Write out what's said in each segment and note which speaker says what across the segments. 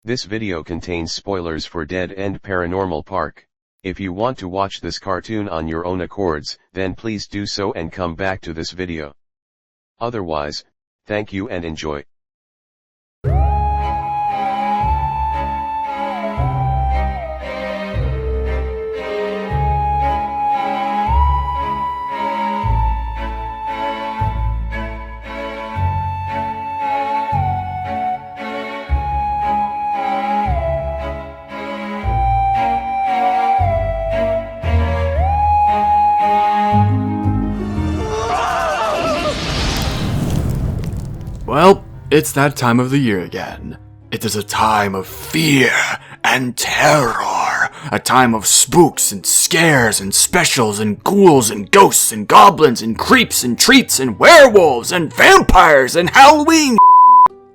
Speaker 1: This video contains spoilers for Dead End Paranormal Park. If you want to watch this cartoon on your own accords, then please do so and come back to this video. Otherwise, thank you and enjoy.
Speaker 2: Well, it's that time of the year again. It is a time of fear and terror. A time of spooks and scares and specials and ghouls and ghosts and goblins and creeps and treats and werewolves and vampires and Halloween.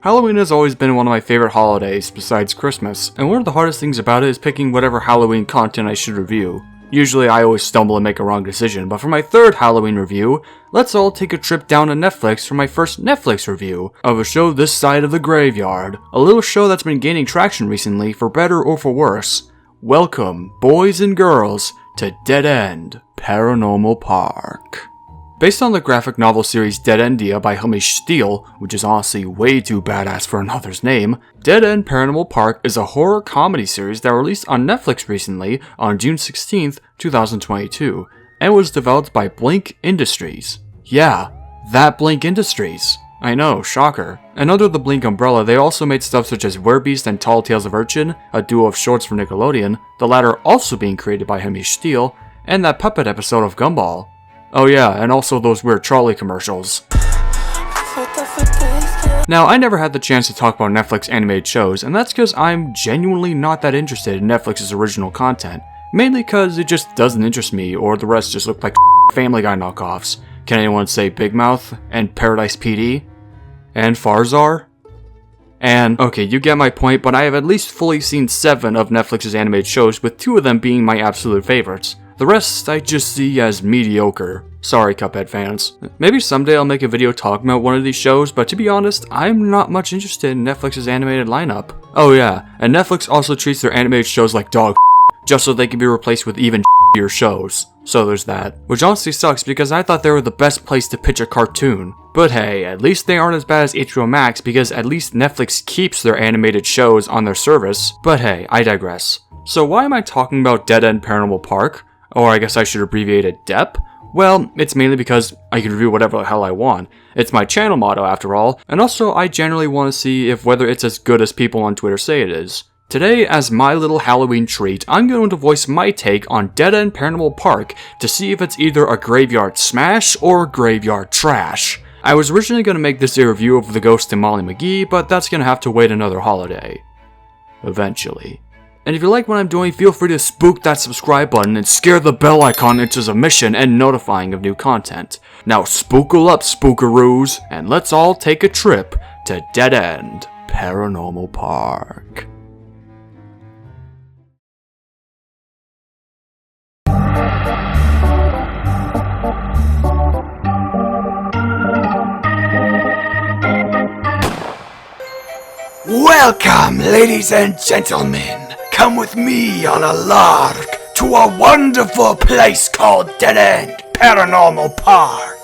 Speaker 2: Halloween has always been one of my favorite holidays besides Christmas, and one of the hardest things about it is picking whatever Halloween content I should review. Usually I always stumble and make a wrong decision, but for my third Halloween review, let's all take a trip down to Netflix for my first Netflix review of a show this side of the graveyard. A little show that's been gaining traction recently, for better or for worse. Welcome, boys and girls, to Dead End Paranormal Park. Based on the graphic novel series Dead End by Stygia, which is honestly way too badass for another's name, Dead End Paranormal Park is a horror comedy series that released on Netflix recently on June 16th, 2022, and was developed by Blink Industries. Yeah, that Blink Industries. I know, shocker. And under the Blink umbrella, they also made stuff such as Werbeast and Tall Tales of Urchin, a duo of shorts for Nickelodeon, the latter also being created by Stygia, and that puppet episode of Gumball. Oh yeah, and also those weird Charlie commercials. Now, I never had the chance to talk about Netflix animated shows, and that's because I'm genuinely not that interested in Netflix's original content. Mainly because it just doesn't interest me, or the rest just look like Family Guy knockoffs. Can anyone say Big Mouth? And Paradise PD? And Farzar? And, okay, you get my point, but I have at least fully seen 7 of Netflix's animated shows, with 2 of them being my absolute favorites. The rest I just see as mediocre. Sorry, Cuphead fans. Maybe someday I'll make a video talking about one of these shows, but to be honest, I'm not much interested in Netflix's animated lineup. Oh yeah, and Netflix also treats their animated shows like dog just so they can be replaced with even shittier shows. So there's that. Which honestly sucks because I thought they were the best place to pitch a cartoon. But hey, at least they aren't as bad as HBO Max because at least Netflix keeps their animated shows on their service. But hey, I digress. So why am I talking about Dead End Paranormal Park? Or I guess I should abbreviate it DEP? Well, it's mainly because I can review whatever the hell I want. It's my channel motto after all, and also I generally want to see if whether it's as good as people on Twitter say it is. Today, as my little Halloween treat, I'm going to voice my take on Dead End Paranormal Park to see if it's either a graveyard smash or graveyard trash. I was originally going to make this a review of The Ghost and Molly McGee, but that's going to have to wait another holiday. Eventually. And if you like what I'm doing, feel free to spook that subscribe button and scare the bell icon into submission and notifying of new content. Now spookle up, spookaroos, and let's all take a trip to Dead End Paranormal Park.
Speaker 3: Welcome, ladies and gentlemen. Come with me on a lark to a wonderful place called Dead End Paranormal Park.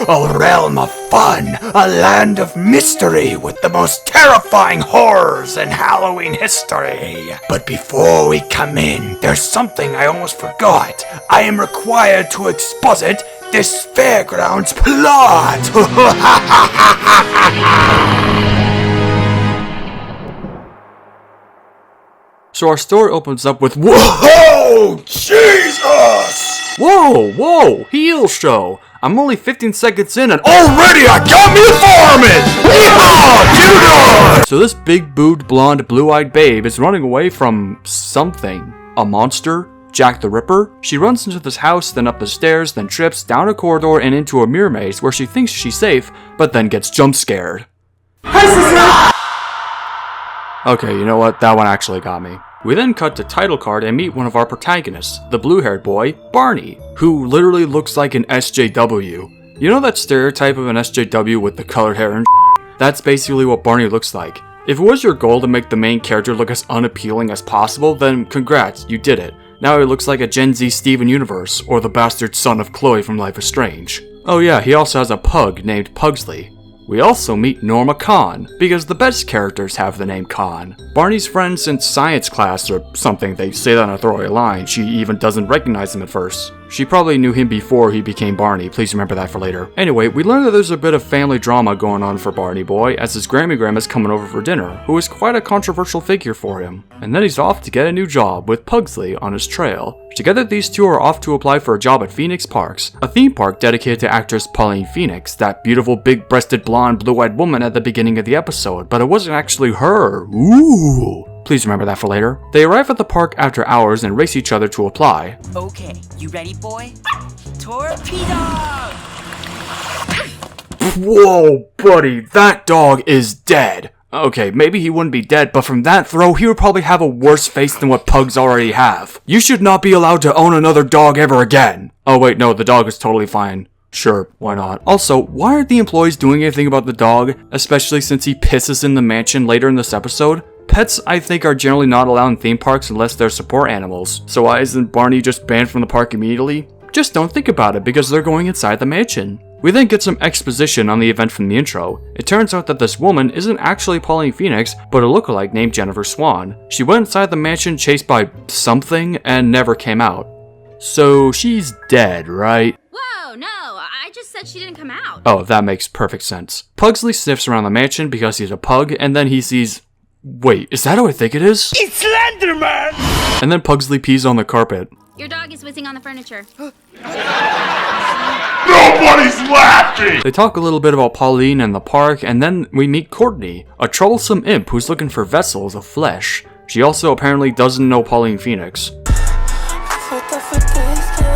Speaker 3: A realm of fun, a land of mystery with the most terrifying horrors in Halloween history. But before we come in, there's something I almost forgot. I am required to exposit this fairgrounds plot.
Speaker 2: So our story opens up with
Speaker 3: Whoa! Jesus!
Speaker 2: Whoa! Heel show! I'm only 15 seconds in and already I got me a foreman! Yeehaw! So this big-boobed, blonde, blue-eyed babe is running away from something. A monster? Jack the Ripper? She runs into this house, then up the stairs, then trips down a corridor and into a mirror maze where she thinks she's safe, but then gets jump scared. Okay, you know what? That one actually got me. We then cut to title card and meet one of our protagonists, the blue-haired boy, Barney, who literally looks like an SJW. You know that stereotype of an SJW with the colored hair and That's basically what Barney looks like. If it was your goal to make the main character look as unappealing as possible, then congrats, you did it. Now he looks like a Gen Z Steven Universe, or the bastard son of Chloe from Life is Strange. Oh yeah, he also has a pug named Pugsley. We also meet Norma Khan, because the best characters have the name Khan. Barney's friend since science class or something, they say that on a throwaway line, she even doesn't recognize him at first. She probably knew him before he became Barney, please remember that for later. Anyway, we learn that there's a bit of family drama going on for Barney Boy, as his Grandma's coming over for dinner, who is quite a controversial figure for him. And then he's off to get a new job, with Pugsley on his trail. Together these two are off to apply for a job at Phoenix Parks, a theme park dedicated to actress Pauline Phoenix, that beautiful big-breasted blonde blue-eyed woman at the beginning of the episode, but it wasn't actually her. Ooh. Please remember that for later. They arrive at the park after hours and race each other to apply.
Speaker 4: Okay, you ready, boy? Torpedo!
Speaker 2: Whoa, buddy, that dog is dead. Okay, maybe he wouldn't be dead, but from that throw, he would probably have a worse face than what pugs already have. You should not be allowed to own another dog ever again. Oh wait, no, the dog is totally fine. Sure, why not? Also, why aren't the employees doing anything about the dog, especially since he pisses in the mansion later in this episode? Pets, I think, are generally not allowed in theme parks unless they're support animals, so why isn't Barney just banned from the park immediately? Just don't think about it because they're going inside the mansion. We then get some exposition on the event from the intro. It turns out that this woman isn't actually Pauline Phoenix, but a lookalike named Jennifer Swan. She went inside the mansion chased by something and never came out. So she's dead, right?
Speaker 5: Whoa, no, I just said she didn't come out.
Speaker 2: Oh, that makes perfect sense. Pugsley sniffs around the mansion because he's a pug, and then he sees... Wait, is that who I think it is?
Speaker 3: It's Slenderman!
Speaker 2: And then Pugsley pees on the carpet.
Speaker 5: Your dog is whizzing on the furniture.
Speaker 3: Nobody's laughing!
Speaker 2: They talk a little bit about Pauline and the park, and then we meet Courtney, a troublesome imp who's looking for vessels of flesh. She also apparently doesn't know Pauline Phoenix.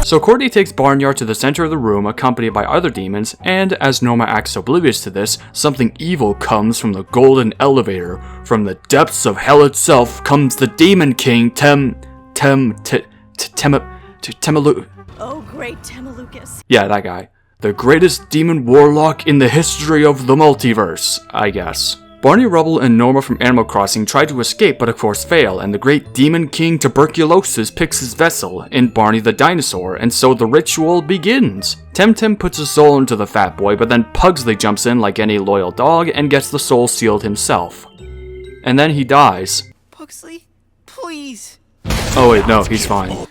Speaker 2: So Courtney takes Barnyard to the center of the room accompanied by other demons, and as Norma acts oblivious to this, something evil comes from the golden elevator. From the depths of hell itself comes the Demon King Temalu.
Speaker 6: Oh, great Temalucas.
Speaker 2: Yeah, that guy. The greatest demon warlock in the history of the multiverse, I guess. Barney Rubble and Norma from Animal Crossing try to escape but of course fail, and the great Demon King Tuberculosis picks his vessel in Barney the Dinosaur, and so the ritual begins. Temtem puts a soul into the fat boy, but then Pugsley jumps in like any loyal dog and gets the soul sealed himself. And then he dies.
Speaker 6: Pugsley, please.
Speaker 2: Oh wait, no, he's fine.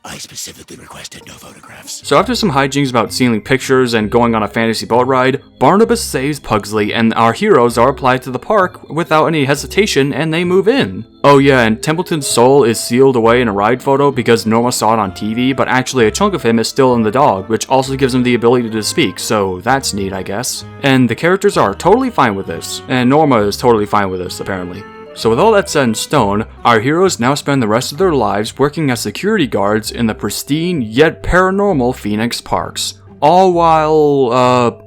Speaker 3: I specifically requested no photographs.
Speaker 2: So after some hijinks about stealing pictures and going on a fantasy boat ride, Barnabas saves Pugsley and our heroes are applied to the park without any hesitation and they move in. Oh yeah, and Templeton's soul is sealed away in a ride photo because Norma saw it on TV, but actually a chunk of him is still in the dog, which also gives him the ability to speak, so that's neat I guess. And the characters are totally fine with this, and Norma is totally fine with this apparently. So with all that set in stone, our heroes now spend the rest of their lives working as security guards in the pristine yet paranormal Phoenix Parks. All while,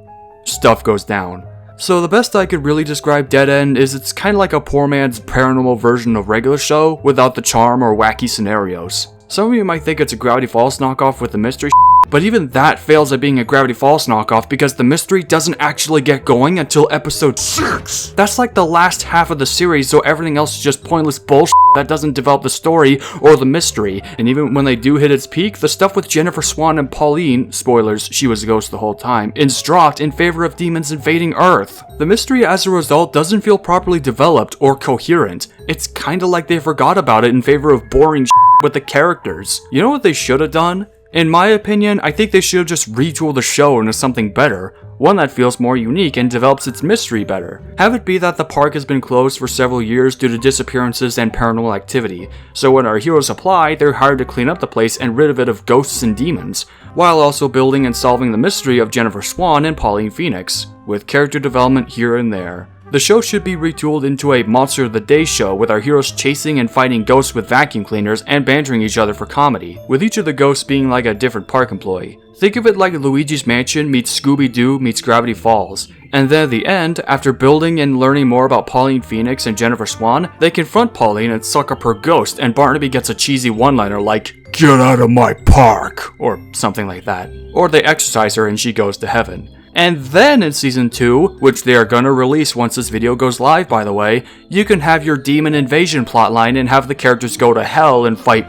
Speaker 2: stuff goes down. So the best I could really describe Dead End is it's kinda like a poor man's paranormal version of regular show without the charm or wacky scenarios. Some of you might think it's a Gravity Falls knockoff with the mystery but even that fails at being a Gravity Falls knockoff because the mystery doesn't actually get going until episode 6. That's like the last half of the series, so everything else is just pointless bullshit that doesn't develop the story or the mystery. And even when they do hit its peak, the stuff with Jennifer Swan and Pauline, spoilers, she was a ghost the whole time, is dropped in favor of demons invading Earth. The mystery as a result doesn't feel properly developed or coherent. It's kinda like they forgot about it in favor of boring with the characters. You know what they should have done? In my opinion, I think they should have just retooled the show into something better, one that feels more unique and develops its mystery better. Have it be that the park has been closed for several years due to disappearances and paranormal activity, so when our heroes apply, they're hired to clean up the place and rid of it of ghosts and demons, while also building and solving the mystery of Jennifer Swan and Pauline Phoenix, with character development here and there. The show should be retooled into a Monster of the Day show with our heroes chasing and fighting ghosts with vacuum cleaners and bantering each other for comedy, with each of the ghosts being like a different park employee. Think of it like Luigi's Mansion meets Scooby-Doo meets Gravity Falls. And then at the end, after building and learning more about Pauline Phoenix and Jennifer Swan, they confront Pauline and suck up her ghost, and Barnaby gets a cheesy one-liner like, "Get out of my park," or something like that. Or they exorcise her and she goes to heaven. And then in Season 2, which they are gonna release once this video goes live by the way, you can have your demon invasion plotline and have the characters go to hell and fight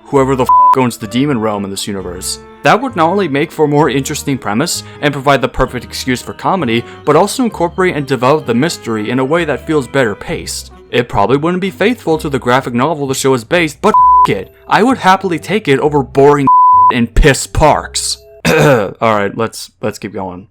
Speaker 2: whoever the owns the demon realm in this universe. That would not only make for a more interesting premise and provide the perfect excuse for comedy, but also incorporate and develop the mystery in a way that feels better paced. It probably wouldn't be faithful to the graphic novel the show is based, but it. I would happily take it over boring and piss parks. Alright, let's keep going.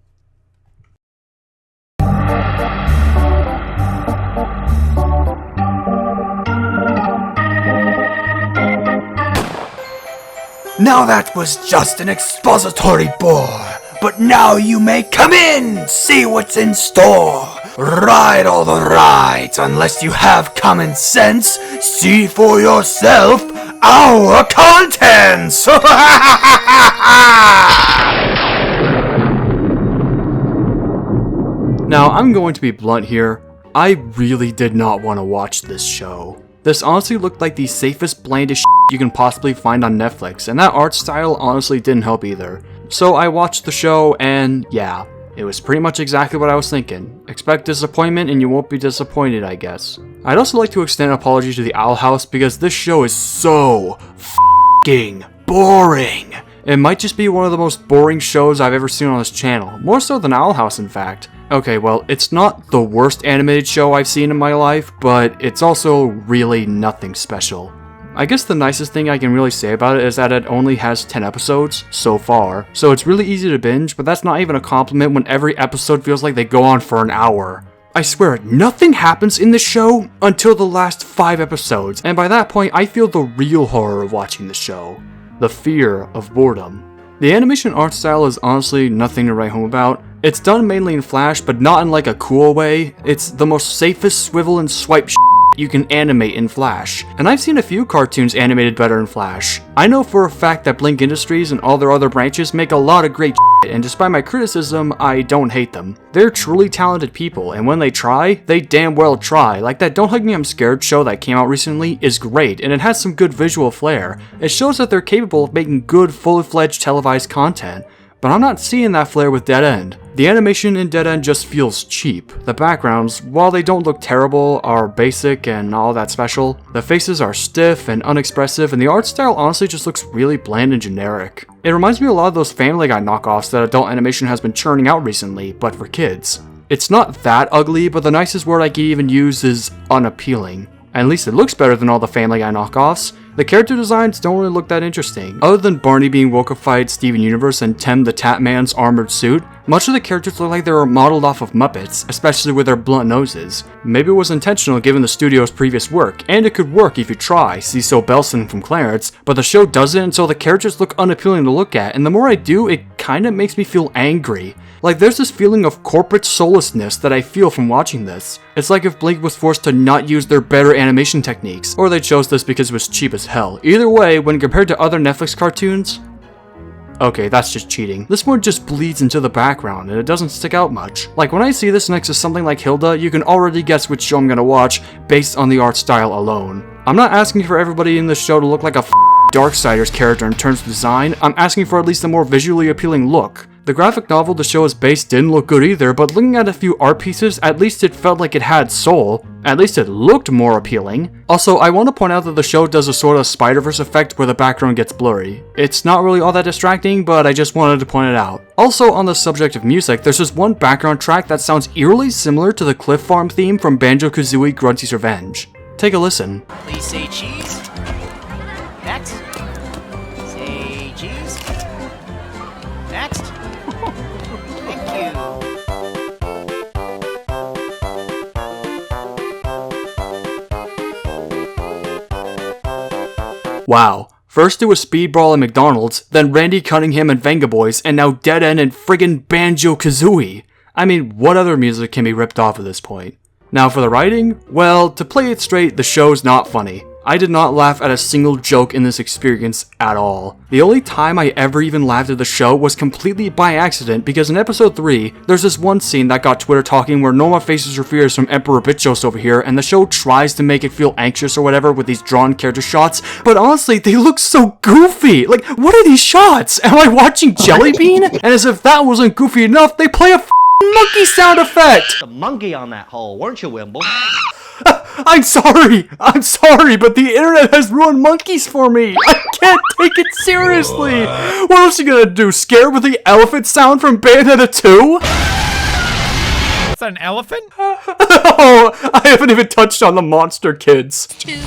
Speaker 3: Now that was just an expository bore, but now you may come in, see what's in store. Ride all the rides unless you have common sense. See for yourself our contents.
Speaker 2: Now, I'm going to be blunt here. I really did not want to watch this show. This honestly looked like the safest, blandest you can possibly find on Netflix, and that art style honestly didn't help either. So I watched the show, and yeah, it was pretty much exactly what I was thinking. Expect disappointment and you won't be disappointed, I guess. I'd also like to extend an apology to the Owl House because this show is so f***ing boring. It might just be one of the most boring shows I've ever seen on this channel, more so than Owl House in fact. Okay, well, it's not the worst animated show I've seen in my life, but it's also really nothing special. I guess the nicest thing I can really say about it is that it only has 10 episodes so far, so it's really easy to binge, but that's not even a compliment when every episode feels like they go on for an hour. I swear, nothing happens in the show until the last 5 episodes, and by that point I feel the real horror of watching the show. The fear of boredom. The animation art style is honestly nothing to write home about. It's done mainly in Flash, but not in like a cool way. It's the most safest swivel and swipe you can animate in Flash. And I've seen a few cartoons animated better in Flash. I know for a fact that Blink Industries and all their other branches make a lot of great and despite my criticism, I don't hate them. They're truly talented people, and when they try, they damn well try. Like that Don't Hug Me I'm Scared show that came out recently is great, and it has some good visual flair. It shows that they're capable of making good, fully-fledged televised content. But I'm not seeing that flair with Dead End. The animation in Dead End just feels cheap. The backgrounds, while they don't look terrible, are basic and all that special. The faces are stiff and unexpressive, and the art style honestly just looks really bland and generic. It reminds me a lot of those Family Guy knockoffs that adult animation has been churning out recently, but for kids. It's not that ugly, but the nicest word I can even use is unappealing. At least it looks better than all the Family Guy knockoffs. The character designs don't really look that interesting. Other than Barney being wokeified Steven Universe and Tem the Tatman's armored suit, much of the characters look like they were modeled off of Muppets, especially with their blunt noses. Maybe it was intentional given the studio's previous work, and it could work if you try, see So Belson from Clarence, but the show doesn't, and so the characters look unappealing to look at, and the more I do, it kinda makes me feel angry. Like there's this feeling of corporate soullessness that I feel from watching this. It's like if Blink was forced to not use their better animation techniques, or they chose this because it was cheap as hell. Either way, when compared to other Netflix cartoons, okay, that's just cheating. This one just bleeds into the background and it doesn't stick out much. Like when I see this next to something like Hilda, you can already guess which show I'm gonna watch based on the art style alone. I'm not asking for everybody in this show to look like a Darksiders character in terms of design, I'm asking for at least a more visually appealing look. The graphic novel the show is based didn't look good either, but looking at a few art pieces, at least it felt like it had soul. At least it looked more appealing. Also, I want to point out that the show does a sort of Spider-Verse effect where the background gets blurry. It's not really all that distracting, but I just wanted to point it out. Also, on the subject of music, there's this one background track that sounds eerily similar to the Cliff Farm theme from Banjo-Kazooie Grunty's Revenge. Take a listen.
Speaker 4: Please say cheese. Next. Say cheese. Next. Thank you.
Speaker 2: Wow. First it was Speedball and McDonald's, then Randy Cunningham and Venga Boys, and now Dead End and friggin' Banjo-Kazooie. I mean, what other music can be ripped off at this point? Now for the writing, well, to play it straight, the show's not funny. I did not laugh at a single joke in this experience at all. The only time I ever even laughed at the show was completely by accident because in episode 3, there's this one scene that got Twitter talking where Norma faces her fears from Emperor Bitchos over here, and the show tries to make it feel anxious or whatever with these drawn character shots, but honestly, they look so goofy. Like, what are these shots? Am I watching Jelly Bean? And as if that wasn't goofy enough, they play a monkey sound effect!
Speaker 7: The monkey on that hole, weren't you, Wimble?
Speaker 2: I'm sorry, but the internet has ruined monkeys for me. I can't take it seriously. What else are you gonna do? Scare with the elephant sound from Bayonetta 2?
Speaker 8: Is that an elephant?
Speaker 2: Oh, I haven't even touched on the monster kids. The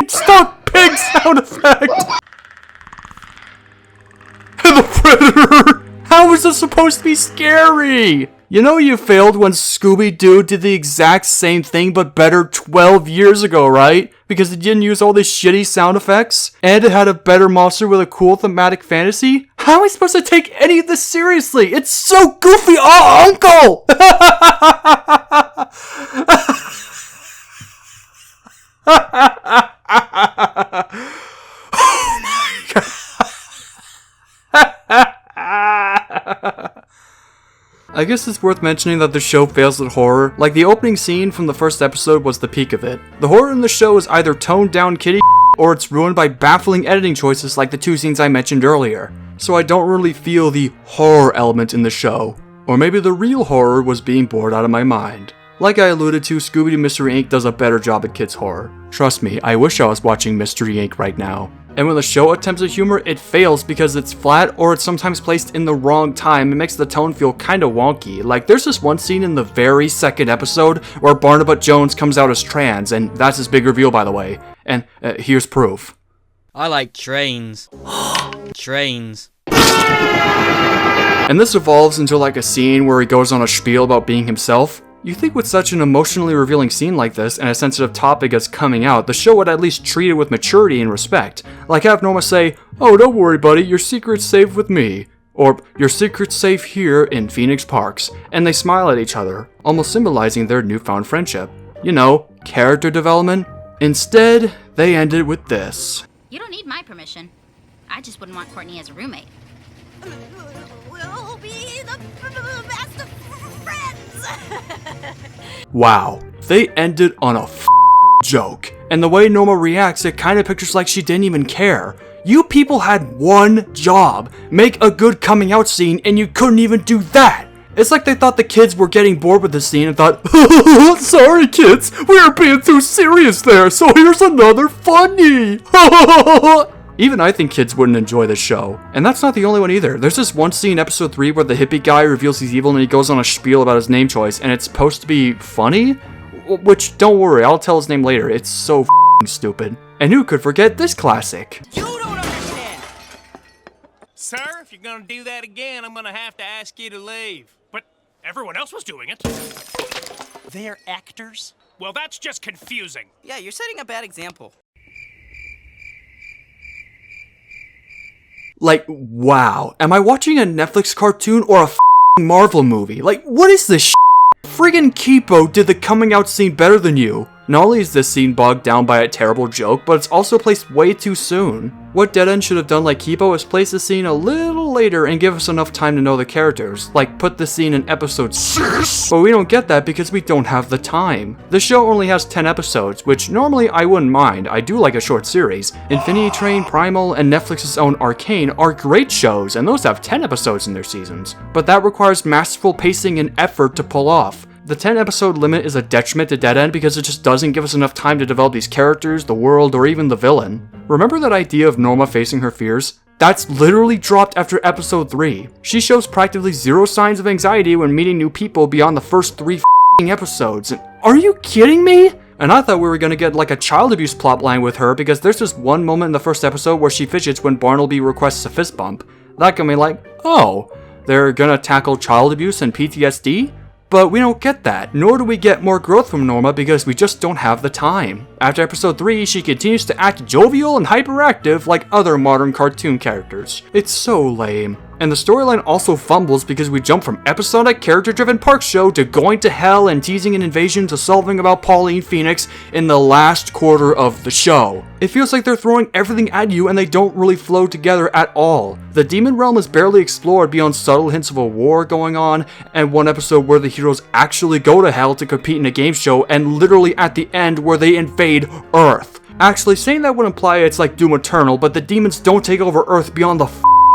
Speaker 2: stuck pig sound effect. The predator. How is this supposed to be scary? You know you failed when Scooby-Doo did the exact same thing but better 12 years ago, right? Because it didn't use all these shitty sound effects? And it had a better monster with a cool thematic fantasy? How am I supposed to take any of this seriously? It's so goofy! Oh, Uncle! Oh my god. I guess it's worth mentioning that the show fails at horror. Like, the opening scene from the first episode was the peak of it. The horror in the show is either toned down kiddie or it's ruined by baffling editing choices like the 2 scenes I mentioned earlier. So I don't really feel the horror element in the show. Or maybe the real horror was being bored out of my mind. Like I alluded to, Scooby-Doo Mystery Inc. does a better job at kids' horror. Trust me, I wish I was watching Mystery Inc. right now. And when the show attempts at humor, it fails because it's flat or it's sometimes placed in the wrong time. It makes the tone feel kinda wonky. Like, there's this one scene in the very second episode where Barnabas Jones comes out as trans, and that's his big reveal, by the way. And here's proof.
Speaker 9: I like trains. Trains.
Speaker 2: And this evolves into like a scene where he goes on a spiel about being himself. You think with such an emotionally revealing scene like this and a sensitive topic as coming out, the show would at least treat it with maturity and respect. Like have Norma say, "Oh, don't worry buddy, your secret's safe with me." Or, "Your secret's safe here in Phoenix Parks." And they smile at each other, almost symbolizing their newfound friendship. You know, character development. Instead, they ended with this.
Speaker 5: You don't need my permission. I just wouldn't want Courtney as a roommate.
Speaker 6: We'll be the best of friends.
Speaker 2: Wow, they ended on a joke. And the way Norma reacts, it kind of pictures like she didn't even care. You people had one job, make a good coming out scene, and you couldn't even do that. It's like they thought the kids were getting bored with the scene and thought, "Sorry kids, we are being too serious there, so here's another funny." Even I think kids wouldn't enjoy this show. And that's not the only one either. There's this one scene in episode 3 where the hippie guy reveals he's evil and he goes on a spiel about his name choice, and it's supposed to be funny? Which, don't worry, I'll tell his name later. It's so stupid. And who could forget this classic?
Speaker 4: You don't understand.
Speaker 8: Sir, if you're gonna do that again, I'm gonna have to ask you to leave. But everyone else was doing it.
Speaker 4: They're actors?
Speaker 8: Well, that's just confusing.
Speaker 4: Yeah, you're setting a bad example.
Speaker 2: Like, wow. Am I watching a Netflix cartoon or a Marvel movie? Like, what is this shit? Friggin' Kipo did the coming out scene better than you. Not only is this scene bogged down by a terrible joke, but it's also placed way too soon. What Dead End should have done like Kipo is place the scene a little later and give us enough time to know the characters. Like, put the scene in episode 6. But we don't get that because we don't have the time. The show only has 10 episodes, which normally I wouldn't mind. I do like a short series. Infinity Train, Primal, and Netflix's own Arcane are great shows, and those have 10 episodes in their seasons. But that requires masterful pacing and effort to pull off. The 10 episode limit is a detriment to Dead End because it just doesn't give us enough time to develop these characters, the world, or even the villain. Remember that idea of Norma facing her fears? That's literally dropped after episode 3. She shows practically zero signs of anxiety when meeting new people beyond the first 3 episodes. Are you kidding me? And I thought we were gonna get like a child abuse plotline with her because there's just one moment in the first episode where she fidgets when Barnaby requests a fist bump. That got me like, oh, they're gonna tackle child abuse and PTSD? But we don't get that, nor do we get more growth from Norma because we just don't have the time. After episode 3, she continues to act jovial and hyperactive like other modern cartoon characters. It's so lame. And the storyline also fumbles because we jump from episodic character-driven park show to going to hell and teasing an invasion to solving about Pauline Phoenix in the last quarter of the show. It feels like they're throwing everything at you and they don't really flow together at all. The demon realm is barely explored beyond subtle hints of a war going on, and one episode where the heroes actually go to hell to compete in a game show, and literally at the end where they invade Earth. Actually, saying that would imply it's like Doom Eternal, but the demons don't take over Earth beyond the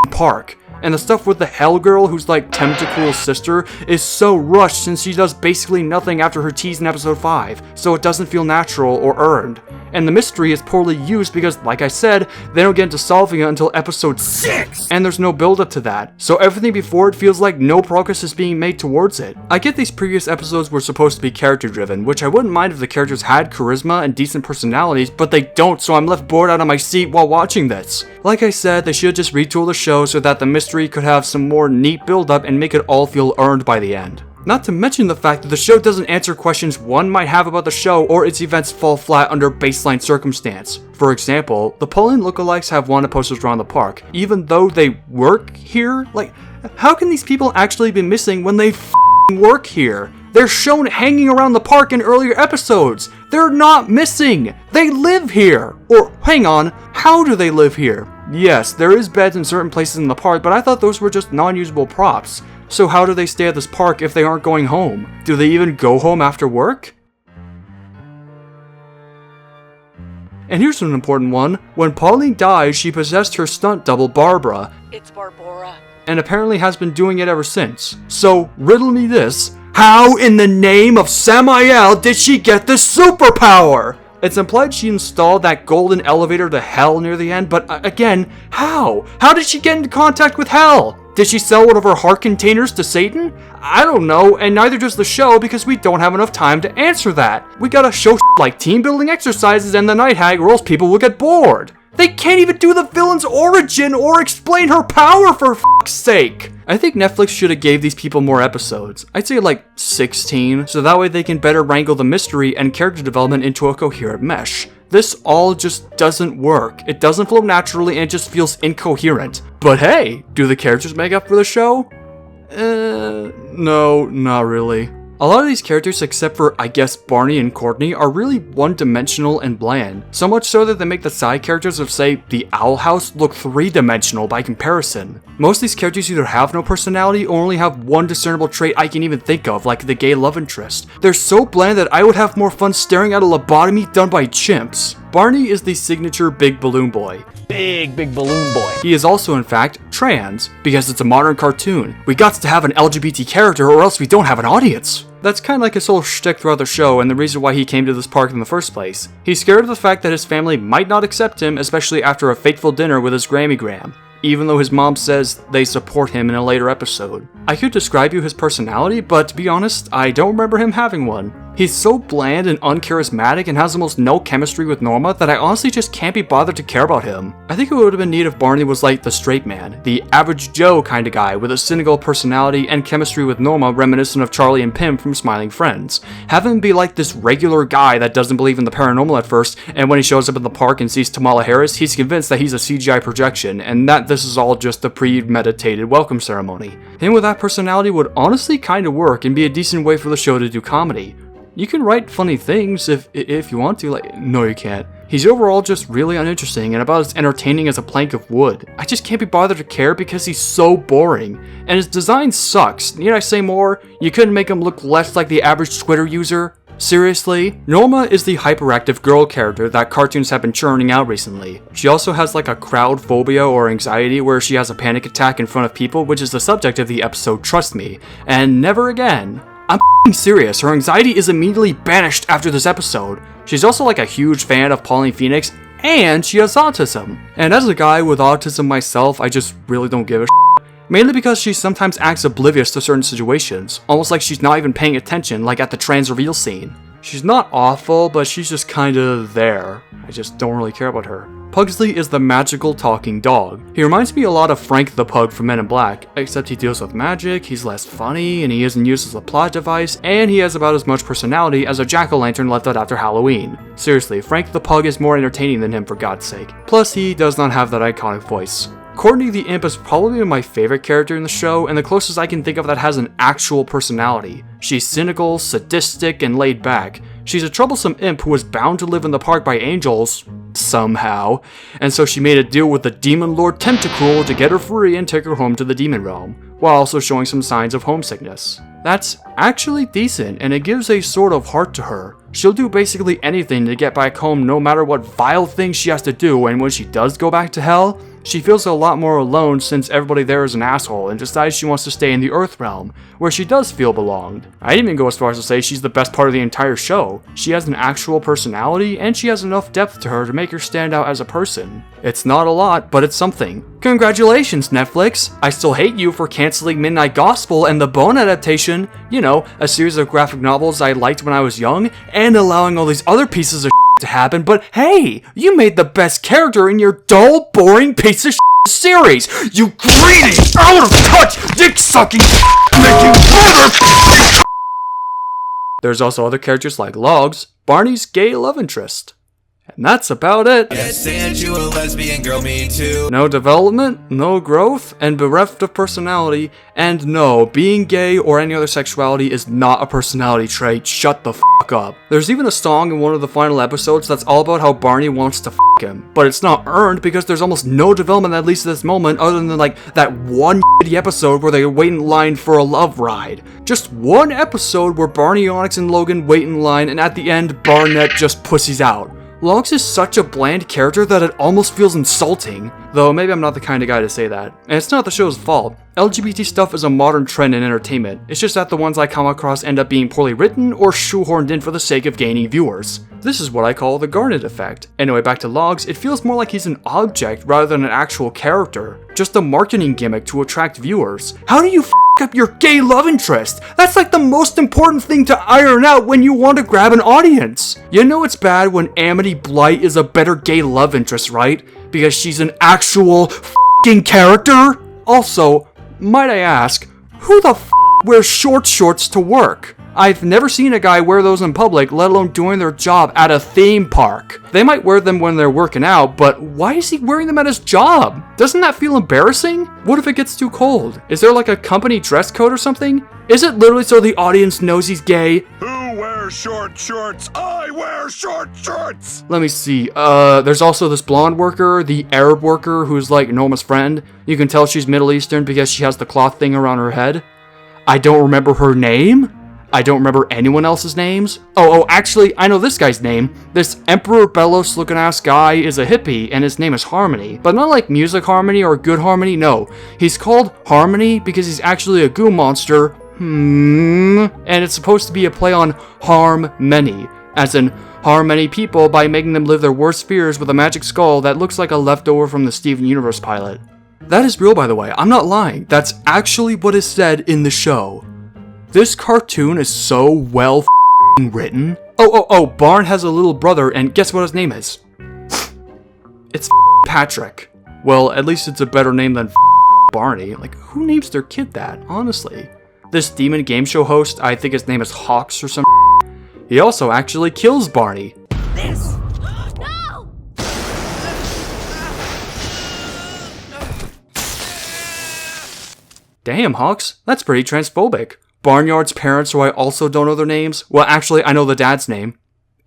Speaker 2: park. And the stuff with the Hell Girl, who's like Tentacruel's sister, is so rushed since she does basically nothing after her tease in episode 5, so it doesn't feel natural or earned. And the mystery is poorly used because, like I said, they don't get into solving it until episode 6, and there's no build up to that, so everything before it feels like no progress is being made towards it. I get these previous episodes were supposed to be character driven, which I wouldn't mind if the characters had charisma and decent personalities, but they don't, so I'm left bored out of my seat while watching this. Like I said, they should just retool the show so that the mystery could have some more neat build up and make it all feel earned by the end. Not to mention the fact that the show doesn't answer questions one might have about the show, or its events fall flat under baseline circumstance. For example, the Pauline lookalikes have wanted posters around the park, even though they work here? Like, how can these people actually be missing when they work here? They're shown hanging around the park in earlier episodes. They're not missing. They live here. Or, hang on, how do they live here? Yes, there is beds in certain places in the park, but I thought those were just non-usable props. So how do they stay at this park if they aren't going home? Do they even go home after work? And here's an important one. When Pauline died, she possessed her stunt double, Barbara.
Speaker 6: It's Barbara.
Speaker 2: And apparently has been doing it ever since. So, riddle me this. How in the name of Samael did she get this superpower? It's implied she installed that golden elevator to hell near the end, but again, how? How did she get into contact with hell? Did she sell one of her heart containers to Satan? I don't know, and neither does the show because we don't have enough time to answer that. We gotta show like team building exercises and the night hag or else people will get bored. They can't even do the villain's origin or explain her power for fuck's sake. I think Netflix should have gave these people more episodes. I'd say like 16, so that way they can better wrangle the mystery and character development into a coherent mesh. This all just doesn't work. It doesn't flow naturally and it just feels incoherent. But hey, do the characters make up for the show? No, not really. A lot of these characters, except for, I guess, Barney and Courtney, are really one-dimensional and bland. So much so that they make the side characters of, say, the Owl House look three-dimensional by comparison. Most of these characters either have no personality or only have one discernible trait I can even think of, like the gay love interest. They're so bland that I would have more fun staring at a lobotomy done by chimps. Barney is the signature big balloon boy.
Speaker 7: Big balloon boy.
Speaker 2: He is also, in fact, trans, because it's a modern cartoon. We got to have an LGBT character or else we don't have an audience. That's kind of like his whole shtick throughout the show and the reason why he came to this park in the first place. He's scared of the fact that his family might not accept him, especially after a fateful dinner with his Grammy-gram, even though his mom says they support him in a later episode. I could describe you his personality, but to be honest, I don't remember him having one. He's so bland and uncharismatic and has almost no chemistry with Norma that I honestly just can't be bothered to care about him. I think it would have been neat if Barney was like the straight man, the average Joe kind of guy with a cynical personality and chemistry with Norma reminiscent of Charlie and Pim from Smiling Friends. Have him be like this regular guy that doesn't believe in the paranormal at first, and when he shows up in the park and sees Kamala Harris, he's convinced that he's a CGI projection and that this is all just a premeditated welcome ceremony. Him with that personality would honestly kind of work and be a decent way for the show to do comedy. You can write funny things if you want to, like, no you can't. He's overall just really uninteresting and about as entertaining as a plank of wood. I just can't be bothered to care because he's so boring. And his design sucks. Need I say more? You couldn't make him look less like the average Twitter user? Seriously? Norma is the hyperactive girl character that cartoons have been churning out recently. She also has like a crowd phobia or anxiety where she has a panic attack in front of people, which is the subject of the episode Trust Me, and never again. I'm serious, her anxiety is immediately banished after this episode. She's also like a huge fan of Pauline Phoenix, and she has autism. And as a guy with autism myself, I just really don't give a shit. Mainly because she sometimes acts oblivious to certain situations, almost like she's not even paying attention, like at the trans reveal scene. She's not awful, but she's just kinda there. I just don't really care about her. Pugsley is the magical talking dog. He reminds me a lot of Frank the Pug from Men in Black, except he deals with magic, he's less funny, and he isn't used as a plot device, and he has about as much personality as a jack-o'-lantern left out after Halloween. Seriously, Frank the Pug is more entertaining than him for God's sake. Plus, he does not have that iconic voice. Courtney the Imp is probably my favorite character in the show, and the closest I can think of that has an actual personality. She's cynical, sadistic, and laid back. She's a troublesome imp who was bound to live in the park by angels, somehow, and so she made a deal with the Demon Lord Tentacruel to get her free and take her home to the demon realm, while also showing some signs of homesickness. That's actually decent, and it gives a sort of heart to her. She'll do basically anything to get back home no matter what vile things she has to do, and when she does go back to hell, she feels a lot more alone since everybody there is an asshole and decides she wants to stay in the Earth realm, where she does feel belonged. I'd even go as far as to say she's the best part of the entire show. She has an actual personality, and she has enough depth to her to make her stand out as a person. It's not a lot, but it's something. Congratulations, Netflix! I still hate you for canceling Midnight Gospel and the Bone adaptation, you know, a series of graphic novels I liked when I was young, and allowing all these other pieces of to happen, but hey, you made the best character in your dull, boring piece of series! You greedy, out of touch, dick-sucking, making mother. There's also other characters like Logs, Barney's gay love interest. And that's about it.
Speaker 3: Yes, and you a lesbian girl, me too.
Speaker 2: No development, no growth, and bereft of personality, and no, being gay or any other sexuality is not a personality trait. Shut the fuck up. There's even a song in one of the final episodes that's all about how Barney wants to fuck him, but it's not earned because there's almost no development at least at this moment other than like that one shitty episode where they wait in line for a love ride. Just one episode where Barney, Onyx, and Logan wait in line, and at the end, Barnett just pussies out. Logs is such a bland character that it almost feels insulting, though maybe I'm not the kind of guy to say that. And it's not the show's fault. LGBT stuff is a modern trend in entertainment, it's just that the ones I come across end up being poorly written or shoehorned in for the sake of gaining viewers. This is what I call the Garnet effect. Anyway, back to Logs, it feels more like he's an object rather than an actual character. Just a marketing gimmick to attract viewers. How do you up your gay love interest? That's like the most important thing to iron out when you want to grab an audience. You know it's bad when Amity Blight is a better gay love interest, right? Because she's an actual f***ing character? Also, might I ask, who the f*** wears short shorts to work? I've never seen a guy wear those in public, let alone doing their job at a theme park. They might wear them when they're working out, but why is he wearing them at his job? Doesn't that feel embarrassing? What if it gets too cold? Is there like a company dress code or something? Is it literally so the audience knows he's gay?
Speaker 3: Who wears short shorts? I wear short shorts!
Speaker 2: Let me see, there's also this blonde worker, the Arab worker who's like Norma's friend. You can tell she's Middle Eastern because she has the cloth thing around her head. I don't remember her name. I don't remember anyone else's names. Oh, actually, I know this guy's name. This Emperor Bellos looking ass guy is a hippie, and his name is Harmony. But not like music harmony or good harmony, no. He's called Harmony because he's actually a goo monster. And it's supposed to be a play on harm many, as in harm many people by making them live their worst fears with a magic skull that looks like a leftover from the Steven Universe pilot. That is real, by the way. I'm not lying. That's actually what is said in the show. This cartoon is so well f***ing written. Oh, Barn has a little brother, and guess what his name is? It's Patrick. Well, at least it's a better name than Barney. Like, who names their kid that, honestly? This demon game show host, I think his name is Hawks or some he also actually kills Barney.
Speaker 6: This! No!
Speaker 2: Damn, Hawks, that's pretty transphobic. Barnyard's parents, who I also don't know their names. Well, actually, I know the dad's name.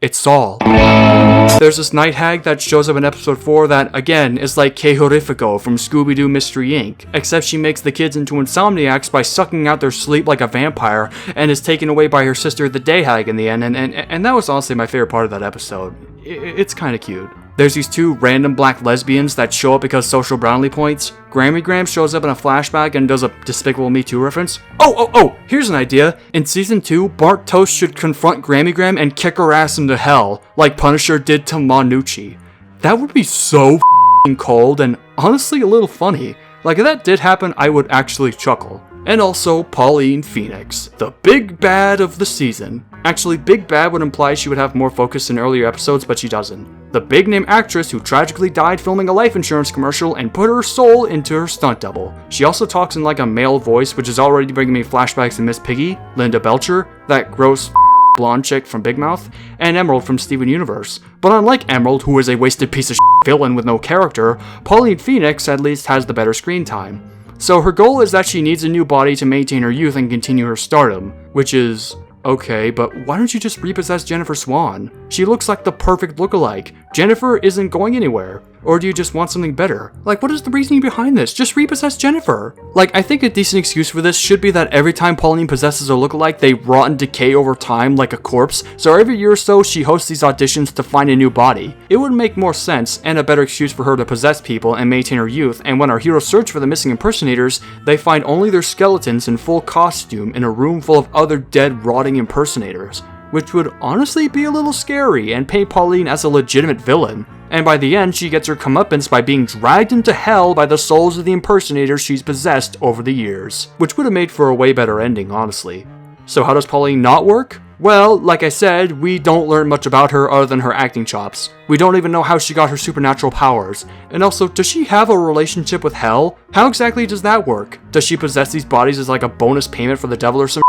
Speaker 2: It's Saul. There's this night hag that shows up in episode 4 that, again, is like Que Horrifico from Scooby-Doo Mystery Inc., except she makes the kids into insomniacs by sucking out their sleep like a vampire, and is taken away by her sister, the day hag, in the end, and that was honestly my favorite part of that episode. It's kinda cute. There's these two random black lesbians that show up because social Brownlee points. Grammy Graham shows up in a flashback and does a Despicable Me 2 reference. Oh, here's an idea. In season 2, Bart Toast should confront Grammy Graham and kick her ass into hell, like Punisher did to Manucci. That would be so f***ing cold and honestly a little funny. Like if that did happen, I would actually chuckle. And also Pauline Phoenix, the big bad of the season. Actually, big bad would imply she would have more focus in earlier episodes, but she doesn't. The big name actress who tragically died filming a life insurance commercial and put her soul into her stunt double. She also talks in like a male voice, which is already bringing me flashbacks to Miss Piggy, Linda Belcher, that gross blonde chick from Big Mouth, and Emerald from Steven Universe. But unlike Emerald, who is a wasted piece of shit, villain with no character, Pauline Phoenix at least has the better screen time. So her goal is that she needs a new body to maintain her youth and continue her stardom, which is okay, but why don't you just repossess Jennifer Swan? She looks like the perfect lookalike. Jennifer isn't going anywhere. Or do you just want something better? Like, what is the reasoning behind this? Just repossess Jennifer. Like, I think a decent excuse for this should be that every time Pauline possesses a lookalike, they rot and decay over time like a corpse, so every year or so she hosts these auditions to find a new body. It would make more sense, and a better excuse for her to possess people and maintain her youth, and when our heroes search for the missing impersonators, they find only their skeletons in full costume in a room full of other dead, rotting impersonators, which would honestly be a little scary and paint Pauline as a legitimate villain. And by the end, she gets her comeuppance by being dragged into hell by the souls of the impersonators she's possessed over the years, which would have made for a way better ending, honestly. So how does Pauline not work? Well, like I said, we don't learn much about her other than her acting chops. We don't even know how she got her supernatural powers. And also, does she have a relationship with hell? How exactly does that work? Does she possess these bodies as like a bonus payment for the devil or some?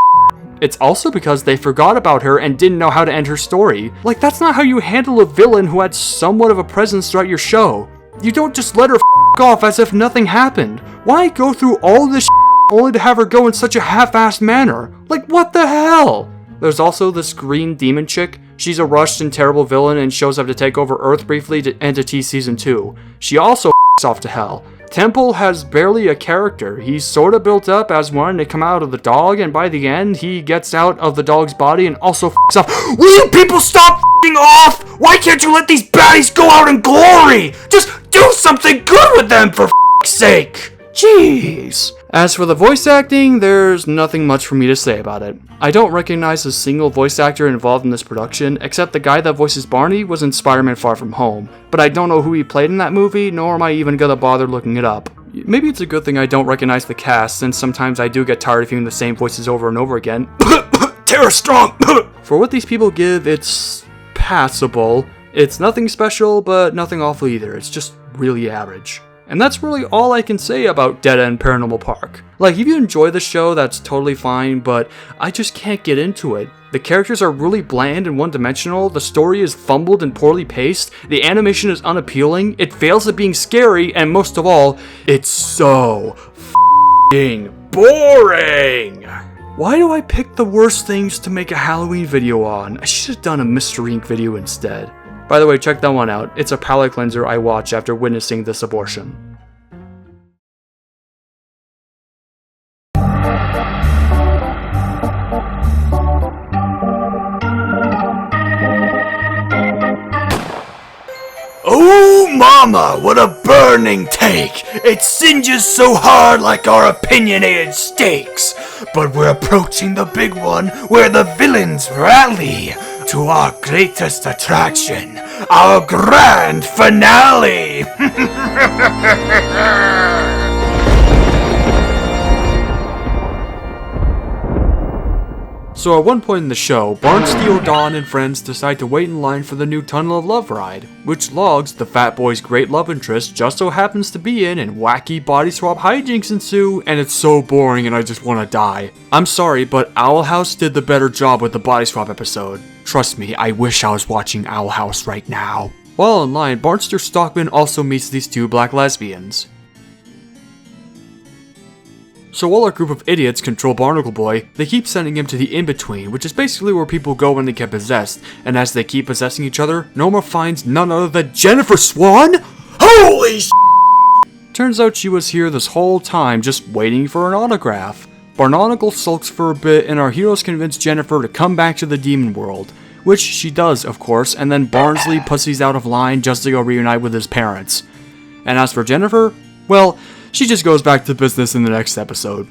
Speaker 2: It's also because they forgot about her and didn't know how to end her story. Like, that's not how you handle a villain who had somewhat of a presence throughout your show. You don't just let her off as if nothing happened. Why go through all this only to have her go in such a half-assed manner? Like, what the hell? There's also this green demon chick. She's a rushed and terrible villain and shows up to take over Earth briefly to end T Season 2. She also off to hell. Temple has barely a character. He's sorta built up as wanting to come out of the dog, and by the end, he gets out of the dog's body and also off.
Speaker 3: Will you people stop off? Why can't you let these baddies go out in glory? Just do something good with them for sake. Jeez.
Speaker 2: As for the voice acting, there's nothing much for me to say about it. I don't recognize a single voice actor involved in this production, except the guy that voices Barney was in Spider-Man Far From Home, but I don't know who he played in that movie, nor am I even gonna bother looking it up. Maybe it's a good thing I don't recognize the cast, since sometimes I do get tired of hearing the same voices over and over again.
Speaker 3: Tara Strong!
Speaker 2: For what these people give, it's passable. It's nothing special, but nothing awful either. It's just really average. And that's really all I can say about Dead End Paranormal Park. Like, if you enjoy the show, that's totally fine, but I just can't get into it. The characters are really bland and one-dimensional, the story is fumbled and poorly paced, the animation is unappealing, it fails at being scary, and most of all, it's so f***ing boring! Why do I pick the worst things to make a Halloween video on? I should have done a Mr. Ink video instead. By the way, check that one out. It's a palate cleanser I watch after witnessing this abortion.
Speaker 3: Oh mama, what a burning take! It singes so hard like our opinionated steaks. But we're approaching the big one where the villains rally to our greatest attraction, our grand finale!
Speaker 2: So at one point in the show, Barnsteel, Dawn, and friends decide to wait in line for the new Tunnel of Love ride, which Logs, the fat boy's great love interest, just so happens to be in, and wacky body swap hijinks ensue, and it's so boring and I just want to die. I'm sorry, but Owl House did the better job with the body swap episode. Trust me, I wish I was watching Owl House right now. While in line, Barnster Stockman also meets these two black lesbians. So while our group of idiots control Barnacle Boy, they keep sending him to the in-between, which is basically where people go when they get possessed, and as they keep possessing each other, Norma finds none other than Jennifer Swan?
Speaker 3: Holy sh**!
Speaker 2: Turns out she was here this whole time just waiting for an autograph. Barnacle sulks for a bit, and our heroes convince Jennifer to come back to the demon world, which she does, of course, and then Barnsley pussies out of line just to go reunite with his parents. And as for Jennifer, well, she just goes back to business in the next episode.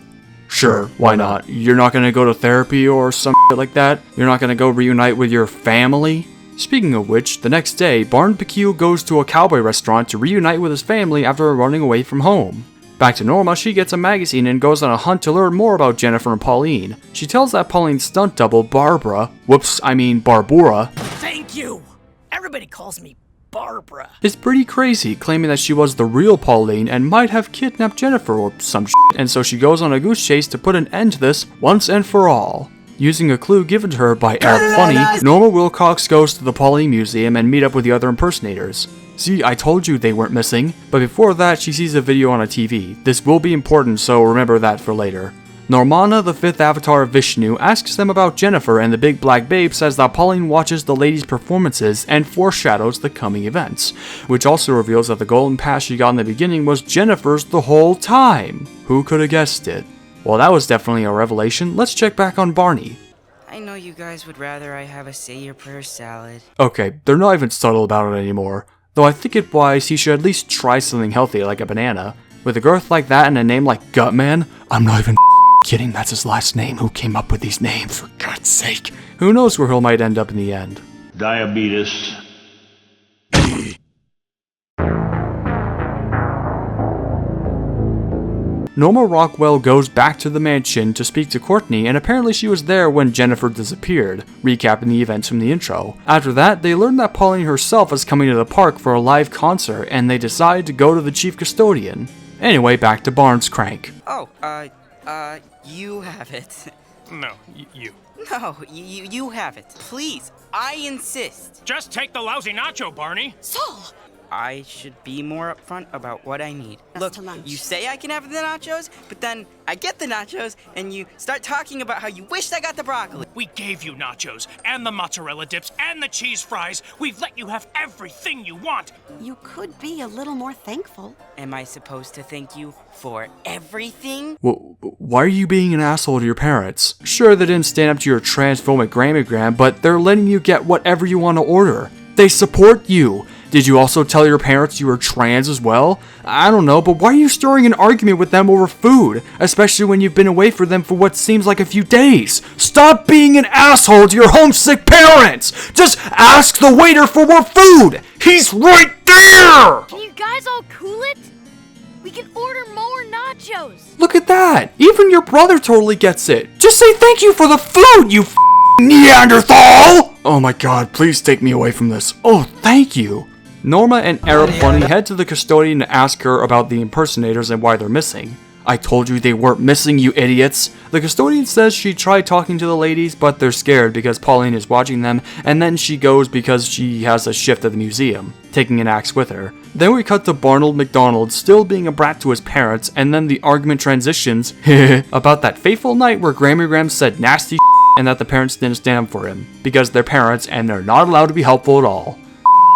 Speaker 2: Sure, why not? You're not gonna go to therapy or some shit like that? You're not gonna go reunite with your family? Speaking of which, the next day, Barn PQ goes to a cowboy restaurant to reunite with his family after running away from home. Back to Norma, she gets a magazine and goes on a hunt to learn more about Jennifer and Pauline. She tells that Pauline's stunt double, Barbara, Barbara,
Speaker 4: Thank you! Everybody calls me Barbara.
Speaker 2: is pretty crazy, claiming that she was the real Pauline and might have kidnapped Jennifer or some shit, and so she goes on a goose chase to put an end to this once and for all. Using a clue given to her by Eric Funny, Norma Wilcox goes to the Pauline Museum and meet up with the other impersonators. See, I told you they weren't missing. But before that, she sees a video on a TV. This will be important, so remember that for later. Normana, the fifth avatar of Vishnu, asks them about Jennifer, and the big black babe says that Pauline watches the ladies' performances and foreshadows the coming events, which also reveals that the golden pass she got in the beginning was Jennifer's the whole time. Who could have guessed it? Well, that was definitely a revelation. Let's check back on Barney.
Speaker 4: I know you guys would rather I have a say your prayer salad.
Speaker 2: Okay, they're not even subtle about it anymore. Though I think it wise he should at least try something healthy like a banana. With a girth like that and a name like Gutman, I'm not even kidding, that's his last name. Who came up with these names, for God's sake? Who knows where he might end up in the end.
Speaker 10: Diabetes.
Speaker 2: Norma Rockwell goes back to the mansion to speak to Courtney, and apparently she was there when Jennifer disappeared, recapping the events from the intro. After that, they learn that Pauline herself is coming to the park for a live concert, and they decide to go to the chief custodian. Anyway, back to Barnes Crank.
Speaker 4: Oh, you have it.
Speaker 8: No, you.
Speaker 4: No, you have it. Please, I insist.
Speaker 8: Just take the lousy nacho, Barney.
Speaker 6: Saul!
Speaker 4: I should be more upfront about what I need.
Speaker 6: That's
Speaker 4: Look,
Speaker 6: to lunch.
Speaker 4: you say I can have the nachos, but then I get the nachos, and you start talking about how you wished I got the broccoli.
Speaker 8: We gave you nachos, and the mozzarella dips, and the cheese fries. We've let you have everything you want.
Speaker 6: You could be a little more thankful.
Speaker 4: Am I supposed to thank you for everything?
Speaker 2: Well, why are you being an asshole to your parents? Sure, they didn't stand up to your transphobic Grammy, but they're letting you get whatever you want to order. They support you. Did you also tell your parents you were trans as well? I don't know, but why are you stirring an argument with them over food? Especially when you've been away from them for what seems like a few days. Stop being an asshole to your homesick parents! Just ask the waiter for more food! He's right there!
Speaker 6: Can you guys all cool it? We can order more nachos.
Speaker 2: Look at that! Even your brother totally gets it. Just say thank you for the food, you Neanderthal! Oh my god, please take me away from this. Oh, thank you. Norma and Arab Bunny head to the custodian to ask her about the impersonators and why they're missing. I told you they weren't missing, you idiots. The custodian says she tried talking to the ladies, but they're scared because Pauline is watching them, and then she goes because she has a shift at the museum, taking an axe with her. Then we cut to Barnold McDonald still being a brat to his parents, and then the argument transitions about that fateful night where Grammy Graham said nasty and that the parents didn't stand up for him, because they're parents and they're not allowed to be helpful at all.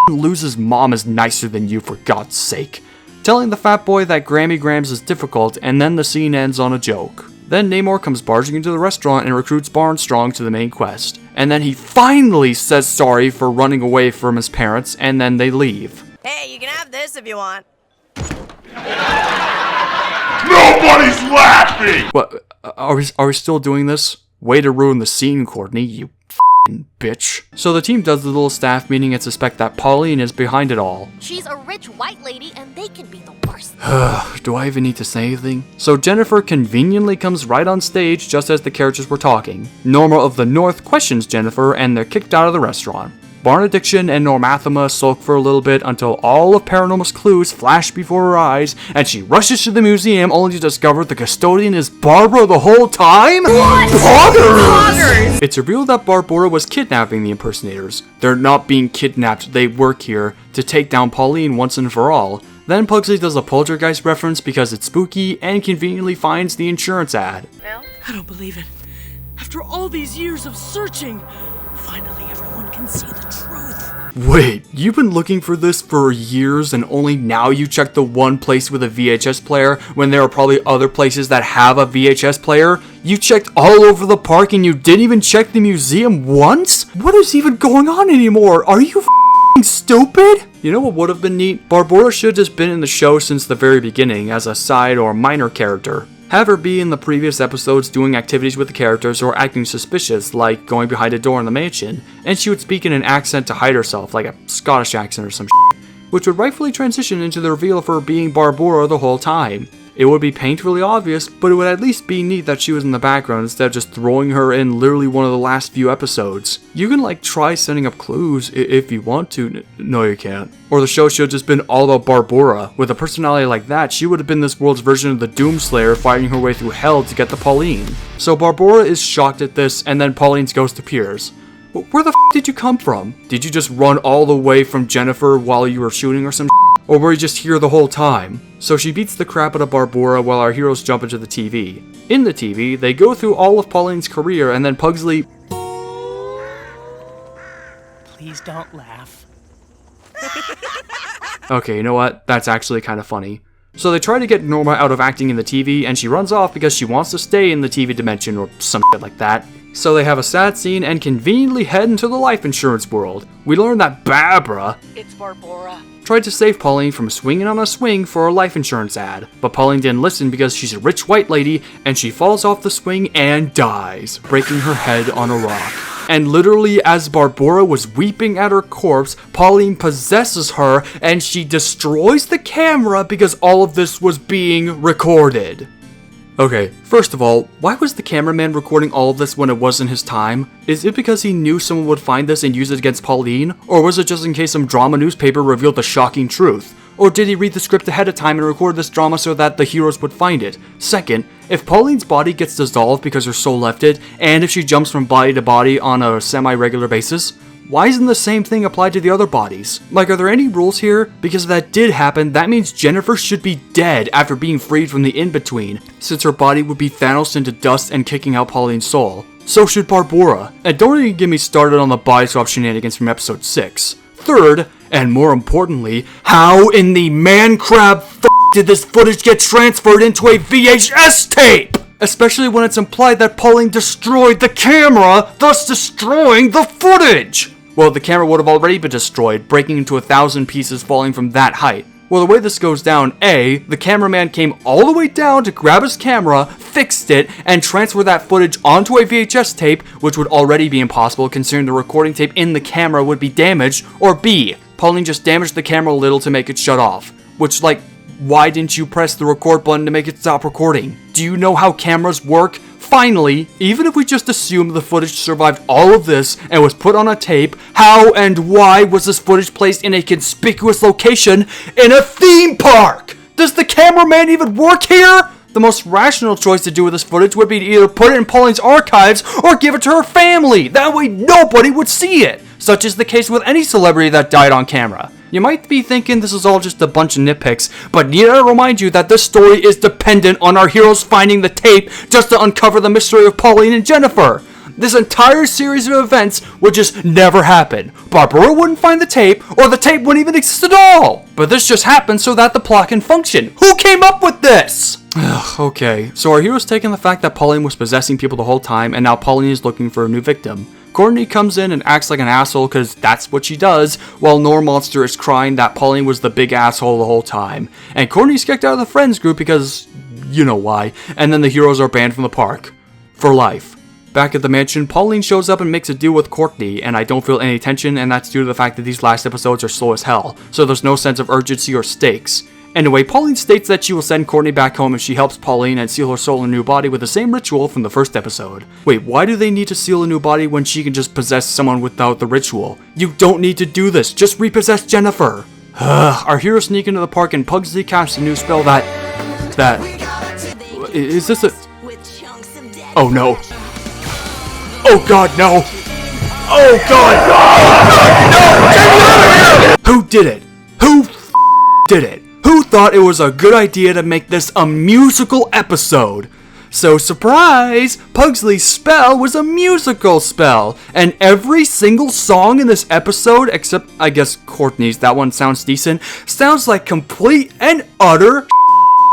Speaker 2: Loses mom is nicer than you, for God's sake. Telling the fat boy that Grammy Grams is difficult, and then the scene ends on a joke. Then Namor comes barging into the restaurant and recruits Barnstrong to the main quest. And then he finally says sorry for running away from his parents, and then they leave.
Speaker 6: Hey, you can have this if you want.
Speaker 10: Nobody's laughing!
Speaker 2: What? Are we still doing this? Way to ruin the scene, Courtney, you bitch. So the team does the little staff meeting and suspect that Pauline is behind it all.
Speaker 6: She's a rich white lady, and they can be the worst.
Speaker 2: Do I even need to say anything? So Jennifer conveniently comes right on stage just as the characters were talking. Norma of the North questions Jennifer, and they're kicked out of the restaurant. Barnaddiction and Normathema sulk for a little bit until all of Paranormal's clues flash before her eyes, and she rushes to the museum only to discover the custodian is Barbara the whole time? What? Poggers! It's revealed that Barbara was kidnapping the impersonators. They're not being kidnapped, they work here to take down Pauline once and for all. Then Pugsley does a poltergeist reference because it's spooky and conveniently finds the insurance ad.
Speaker 11: I don't believe it. After all these years of searching, finally everyone can see the truth.
Speaker 2: Wait, you've been looking for this for years and only now you checked the one place with a VHS player when there are probably other places that have a VHS player? You checked all over the park and you didn't even check the museum once? What is even going on anymore? Are you stupid? You know what would have been neat? Barbara should have just been in the show since the very beginning as a side or minor character. Have her be in the previous episodes doing activities with the characters or acting suspicious, like going behind a door in the mansion, and she would speak in an accent to hide herself, like a Scottish accent or some shit, which would rightfully transition into the reveal of her being Barbara the whole time. It would be painfully obvious, but it would at least be neat that she was in the background instead of just throwing her in literally one of the last few episodes. You can try setting up clues if you want to. No, you can't. Or the show should have just been all about Barbara. With a personality like that, she would have been this world's version of the Doomslayer fighting her way through hell to get to Pauline. So Barbara is shocked at this, and then Pauline's ghost appears. Where the f did you come from? Did you just run all the way from Jennifer while you were shooting or some shit? Or were you just here the whole time? So she beats the crap out of Barbora while our heroes jump into the TV. In the TV, they go through all of Pauline's career and then Pugsley...
Speaker 11: Please don't laugh.
Speaker 2: Okay, you know what? That's actually kind of funny. So they try to get Norma out of acting in the TV, and she runs off because she wants to stay in the TV dimension or some shit like that. So they have a sad scene and conveniently head into the life insurance world. We learn that Barbara...
Speaker 11: It's Barbora.
Speaker 2: ...tried to save Pauline from swinging on a swing for a life insurance ad, but Pauline didn't listen because she's a rich white lady, and she falls off the swing and dies, breaking her head on a rock. And literally as Barbora was weeping at her corpse, Pauline possesses her and she destroys the camera because all of this was being recorded. Okay, first of all, why was the cameraman recording all of this when it wasn't his time? Is it because he knew someone would find this and use it against Pauline? Or was it just in case some drama newspaper revealed the shocking truth? Or did he read the script ahead of time and record this drama so that the heroes would find it? Second, if Pauline's body gets dissolved because her soul left it, and if she jumps from body to body on a semi-regular basis, why isn't the same thing applied to the other bodies? Like, are there any rules here? Because if that did happen, that means Jennifer should be dead after being freed from the in-between, since her body would be Thanos into dust and kicking out Pauline's soul. So should Barbora. And don't even get me started on the body swap shenanigans from episode 6. Third, and more importantly, how in the man-crab did this footage get transferred into a VHS tape? Especially when it's implied that Pauline destroyed the camera, thus destroying the footage! Well, the camera would have already been destroyed, breaking into 1,000 pieces falling from that height. Well, the way this goes down, A, the cameraman came all the way down to grab his camera, fixed it, and transfer that footage onto a VHS tape, which would already be impossible considering the recording tape in the camera would be damaged, or B, Pauline just damaged the camera a little to make it shut off. Which, like, why didn't you press the record button to make it stop recording? Do you know how cameras work? Finally, even if we just assume the footage survived all of this and was put on a tape, how and why was this footage placed in a conspicuous location in a theme park? Does the cameraman even work here? The most rational choice to do with this footage would be to either put it in Pauline's archives or give it to her family. That way nobody would see it. Such is the case with any celebrity that died on camera. You might be thinking this is all just a bunch of nitpicks, but need I remind you that this story is dependent on our heroes finding the tape just to uncover the mystery of Pauline and Jennifer. This entire series of events would just never happen. Barbara wouldn't find the tape, or the tape wouldn't even exist at all. But this just happened so that the plot can function. Who came up with this? Okay, so our hero's taking the fact that Pauline was possessing people the whole time, and now Pauline is looking for a new victim. Courtney comes in and acts like an asshole because that's what she does, while Normonster is crying that Pauline was the big asshole the whole time. And Courtney's kicked out of the friends group because, you know why, and then the heroes are banned from the park. For life. Back at the mansion, Pauline shows up and makes a deal with Courtney, and I don't feel any tension, and that's due to the fact that these last episodes are slow as hell, so there's no sense of urgency or stakes. Anyway, Pauline states that she will send Courtney back home if she helps Pauline and seal her soul in a new body with the same ritual from the first episode. Wait, why do they need to seal a new body when she can just possess someone without the ritual? You don't need to do this, just repossess Jennifer! Our heroes sneak into the park and Pugsley casts a new spell that... Is this a... Oh no. Oh god, no! Oh god, no! No! Who did it? Who did it? Who thought it was a good idea to make this a musical episode? So surprise! Pugsley's spell was a musical spell, and every single song in this episode, except I guess Courtney's, that one sounds decent, sounds like complete and utter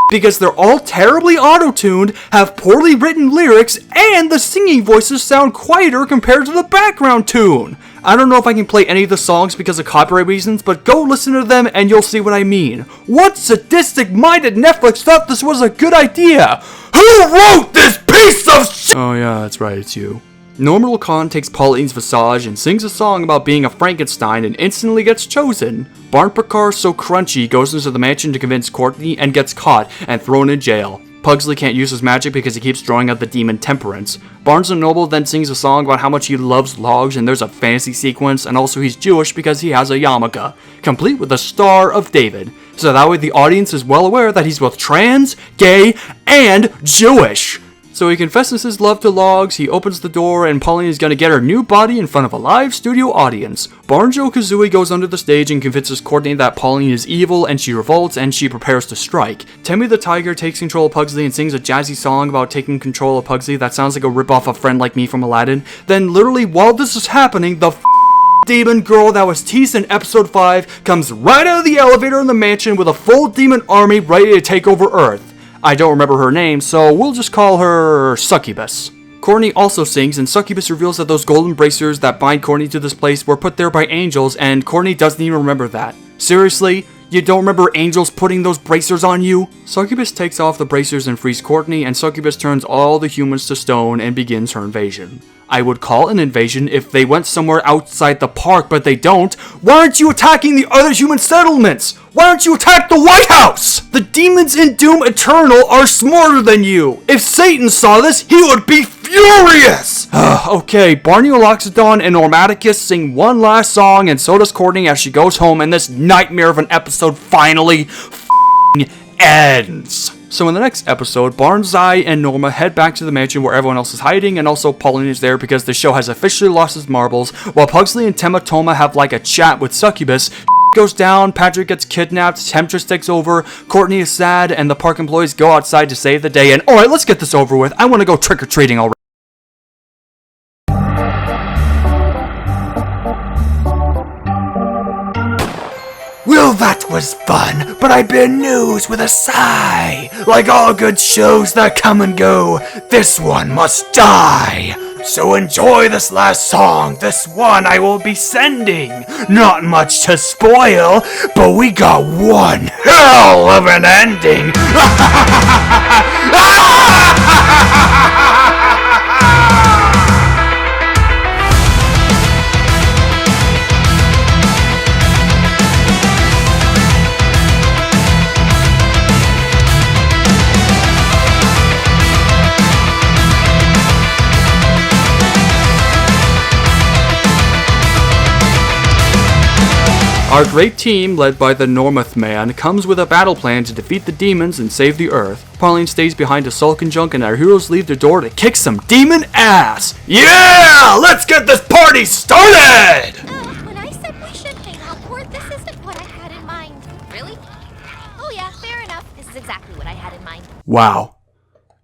Speaker 2: because they're all terribly auto-tuned, have poorly written lyrics, and the singing voices sound quieter compared to the background tune. I don't know if I can play any of the songs because of copyright reasons, but go listen to them and you'll see what I mean. What sadistic-minded Netflix thought this was a good idea? Who wrote this piece of shit? Oh yeah, that's right, it's you. Normal Khan takes Pauline's visage and sings a song about being a Frankenstein and instantly gets chosen. Barnpakar So Crunchy goes into the mansion to convince Courtney and gets caught and thrown in jail. Pugsley can't use his magic because he keeps throwing out the demon Temperance. Barnes & Noble then sings a song about how much he loves logs and there's a fantasy sequence, and also he's Jewish because he has a yarmulke, complete with the Star of David. So that way the audience is well aware that he's both trans, gay, and Jewish. So he confesses his love to Logs, he opens the door, and Pauline is gonna get her new body in front of a live studio audience. Banjo-Kazooie goes under the stage and convinces Courtney that Pauline is evil, and she revolts and she prepares to strike. Timmy the Tiger takes control of Pugsley and sings a jazzy song about taking control of Pugsley that sounds like a ripoff of Friend Like Me from Aladdin. Then literally while this is happening, the demon girl that was teased in episode 5 comes right out of the elevator in the mansion with a full demon army ready to take over Earth. I don't remember her name, so we'll just call her Succubus. Courtney also sings, and Succubus reveals that those golden bracers that bind Courtney to this place were put there by angels, and Courtney doesn't even remember that. Seriously? You don't remember angels putting those bracers on you? Succubus takes off the bracers and frees Courtney, and Succubus turns all the humans to stone and begins her invasion. I would call an invasion if they went somewhere outside the park, but they don't. Why aren't you attacking the other human settlements? Why don't you attack the White House? The demons in Doom Eternal are smarter than you. If Satan saw this, he would be furious. Okay, Barney Loxodon and Normaticus sing one last song, and so does Courtney as she goes home, and this nightmare of an episode finally ends. So in the next episode, Barnzai and Norma head back to the mansion where everyone else is hiding, and also Pauline is there because the show has officially lost its marbles, while Pugsley and Tematoma have like a chat with Succubus. Goes down, Patrick gets kidnapped, Temptress takes over, Courtney is sad, and the park employees go outside to save the day, and alright, let's get this over with. I want to go trick-or-treating already.
Speaker 3: Well, that was fun, but I bear news with a sigh. Like all good shows that come and go, this one must die. So enjoy this last song, this one I will be sending. Not much to spoil, but we got one hell of an ending.
Speaker 2: Our great team, led by the Normuth Man, comes with a battle plan to defeat the demons and save the Earth. Pauline stays behind to sulk and junk, and our heroes leave the door to kick some demon ass!
Speaker 3: Yeah! Let's get this party started!
Speaker 6: When I said we should hang out more, this isn't what I had in mind. Really? Oh yeah, fair enough. This is exactly what I had in mind.
Speaker 2: Wow.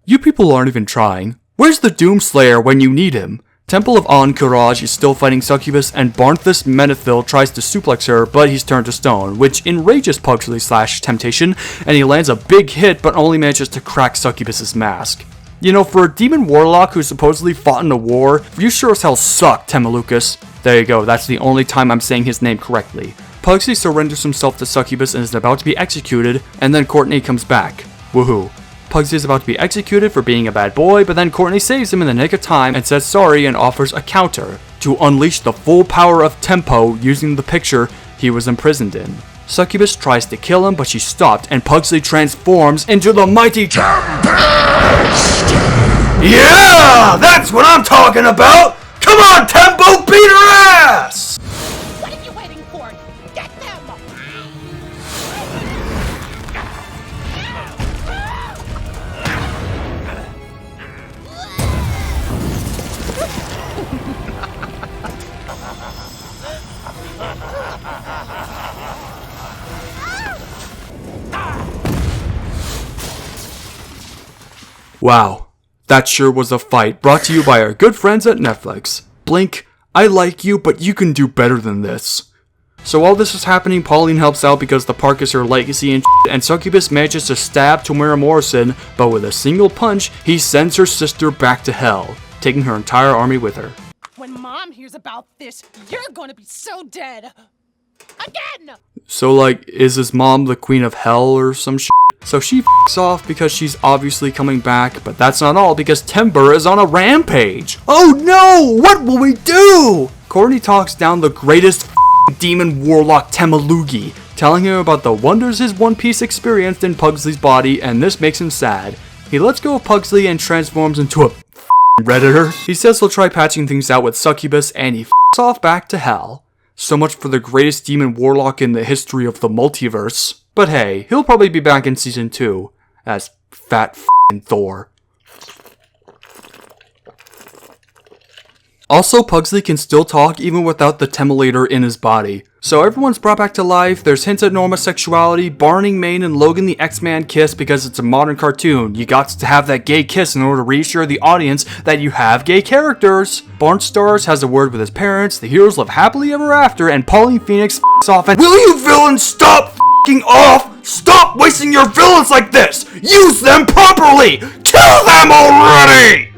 Speaker 2: You people aren't even trying. Where's the Doomslayer when you need him? Temple of Encourage is still fighting Succubus, and Barnthus Menethil tries to suplex her, but he's turned to stone, which enrages Pugsley / Temptation, and he lands a big hit but only manages to crack Succubus's mask. You know, for a demon warlock who supposedly fought in a war, you sure as hell suck, Temalucas. There you go, that's the only time I'm saying his name correctly. Pugsley surrenders himself to Succubus and is about to be executed, and then Courtney comes back. Woohoo. Pugsley is about to be executed for being a bad boy, but then Courtney saves him in the nick of time and says sorry and offers a counter to unleash the full power of Tempo using the picture he was imprisoned in. Succubus tries to kill him, but she's stopped, and Pugsley transforms into the mighty Tempest!
Speaker 3: Yeah! That's what I'm talking about! Come on, Tempo, beat her ass!
Speaker 6: What are you waiting for? Get them!
Speaker 2: Wow, that sure was a fight, brought to you by our good friends at Netflix. Blink, I like you, but you can do better than this. So while this is happening, Pauline helps out because the park is her legacy and Succubus manages to stab Tamara Morrison, but with a single punch, he sends her sister back to hell, taking her entire army with her.
Speaker 11: When Mom hears about this, you're gonna be so dead. Again!
Speaker 2: So like, is his mom the queen of hell or some shit? So she f***s off because she's obviously coming back, but that's not all because Timber is on a rampage. Oh no! What will we do? Courtney talks down the greatest demon warlock Temalugi, telling him about the wonders his One Piece experienced in Pugsley's body, and this makes him sad. He lets go of Pugsley and transforms into a Redditor. He says he'll try patching things out with Succubus, and he f***s off back to hell. So much for the greatest demon warlock in the history of the multiverse. But hey, he'll probably be back in season 2 as fat f***ing Thor. Also, Pugsley can still talk even without the Temulator in his body. So everyone's brought back to life, there's hints at homosexuality, Barney, Maine, and Logan the X-Man kiss because it's a modern cartoon. You got to have that gay kiss in order to reassure the audience that you have gay characters. Barnstars has a word with his parents, the heroes live happily ever after, and Pauline Phoenix f***s off and—
Speaker 3: Will you villains stop f***ing off? Stop wasting your villains like this! Use them properly! Kill them already!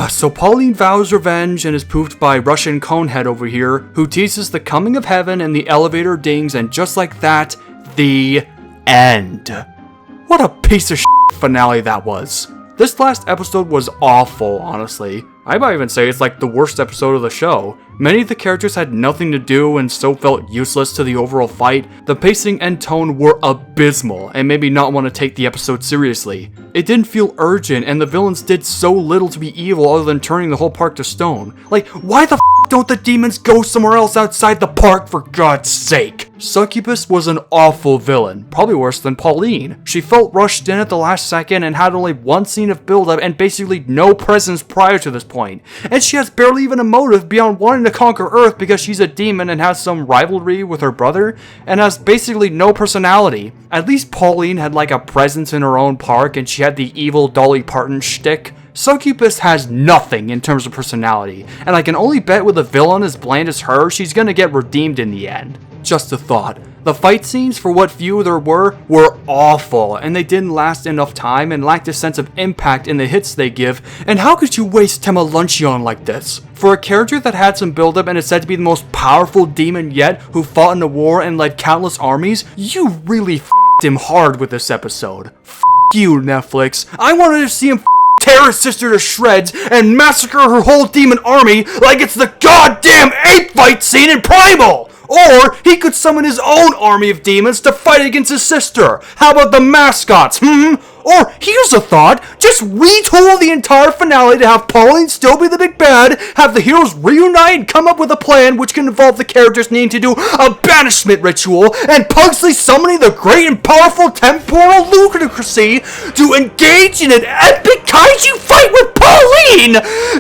Speaker 2: So Pauline vows revenge and is poofed by Russian Conehead over here, who teases the coming of heaven and the elevator dings, and just like that, the end. What a piece of shit finale that was. This last episode was awful, honestly. I might even say it's like the worst episode of the show. Many of the characters had nothing to do and so felt useless to the overall fight. The pacing and tone were abysmal and made me not want to take the episode seriously. It didn't feel urgent and the villains did so little to be evil other than turning the whole park to stone. Like, why the f*** don't the demons go somewhere else outside the park, for God's sake? Succubus was an awful villain, probably worse than Pauline. She felt rushed in at the last second and had only one scene of build-up and basically no presence prior to this point. And she has barely even a motive beyond wanting to conquer Earth because she's a demon and has some rivalry with her brother, and has basically no personality. At least Pauline had like a presence in her own park and she had the evil Dolly Parton shtick. Succubus has nothing in terms of personality, and I can only bet with a villain as bland as her, she's gonna get redeemed in the end. Just a thought. The fight scenes, for what few there were awful, and they didn't last enough time and lacked a sense of impact in the hits they give, and how could you waste Temulunchion like this? For a character that had some build-up and is said to be the most powerful demon yet, who fought in a war and led countless armies, you really f***ed him hard with this episode. F*** you, Netflix. I wanted to see him tear his sister to shreds and massacre her whole demon army like it's the goddamn ape fight scene in Primal! Or he could summon his own army of demons to fight against his sister. How about the mascots, Or, here's a thought, just retool the entire finale to have Pauline still be the big bad, have the heroes reunite and come up with a plan which can involve the characters needing to do a banishment ritual, and Pugsley summoning the great and powerful temporal ludicrousy to engage in an epic kaiju fight with Pauline!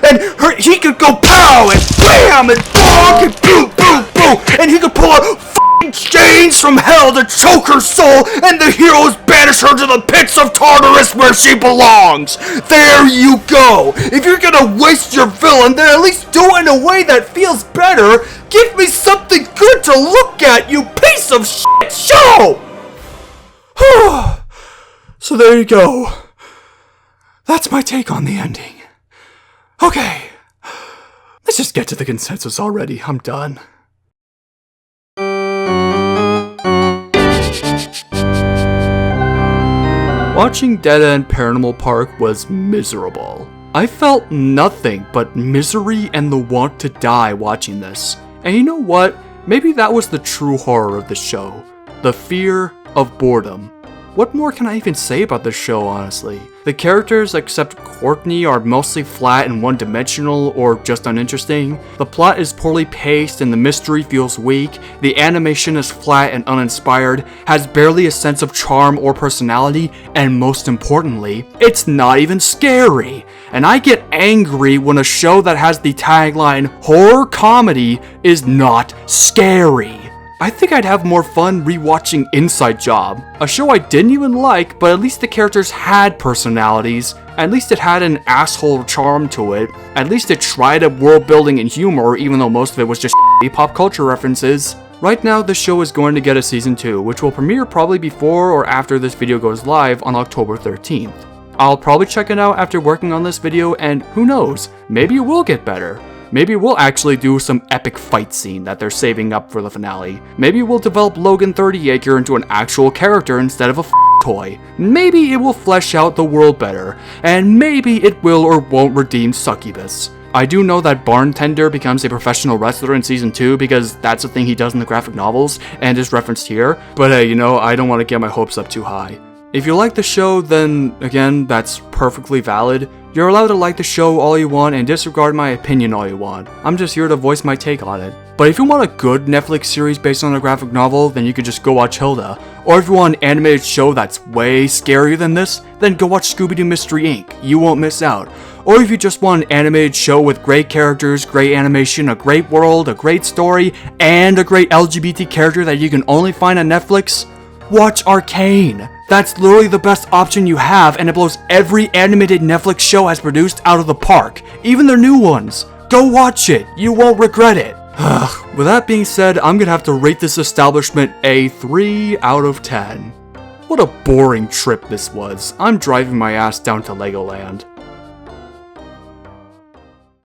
Speaker 2: And he could go pow and bam and bonk and boom, boom, boom, and he could pull out chains from hell to choke her soul, and the heroes banish her to the pits of Tartarus where she belongs. There you go. If you're gonna waste your villain, then at least do it in a way that feels better. Give me something good to look at, you piece of shit show! So there you go. That's my take on the ending. Okay. Let's just get to the consensus already. I'm done. Watching Dead End Paranormal Park was miserable. I felt nothing but misery and the want to die watching this. And you know what? Maybe that was the true horror of the show. The fear of boredom. What more can I even say about this show, honestly? The characters, except Courtney, are mostly flat and one-dimensional or just uninteresting. The plot is poorly paced and the mystery feels weak. The animation is flat and uninspired, has barely a sense of charm or personality, and most importantly, it's not even scary. And I get angry when a show that has the tagline, horror comedy, is not scary. I think I'd have more fun rewatching Inside Job, a show I didn't even like, but at least the characters had personalities, at least it had an asshole charm to it, at least it tried at world building and humor, even though most of it was just pop culture references. Right now, the show is going to get a season 2, which will premiere probably before or after this video goes live on October 13th. I'll probably check it out after working on this video, and who knows, maybe it will get better. Maybe we'll actually do some epic fight scene that they're saving up for the finale. Maybe we'll develop Logan 30acre into an actual character instead of a toy. Maybe it will flesh out the world better. And maybe it will or won't redeem Succubus. I do know that Barntender becomes a professional wrestler in season 2 because that's a thing he does in the graphic novels and is referenced here. But hey, I don't want to get my hopes up too high. If you like the show, then again, that's perfectly valid. You're allowed to like the show all you want and disregard my opinion all you want. I'm just here to voice my take on it. But if you want a good Netflix series based on a graphic novel, then you could just go watch Hilda. Or if you want an animated show that's way scarier than this, then go watch Scooby-Doo Mystery Inc. You won't miss out. Or if you just want an animated show with great characters, great animation, a great world, a great story, and a great LGBT character that you can only find on Netflix, watch Arcane. That's literally the best option you have, and it blows every animated Netflix show has produced out of the park, even their new ones. Go watch it, you won't regret it. With that being said, I'm gonna have to rate this establishment a 3 out of 10. What a boring trip this was. I'm driving my ass down to Legoland.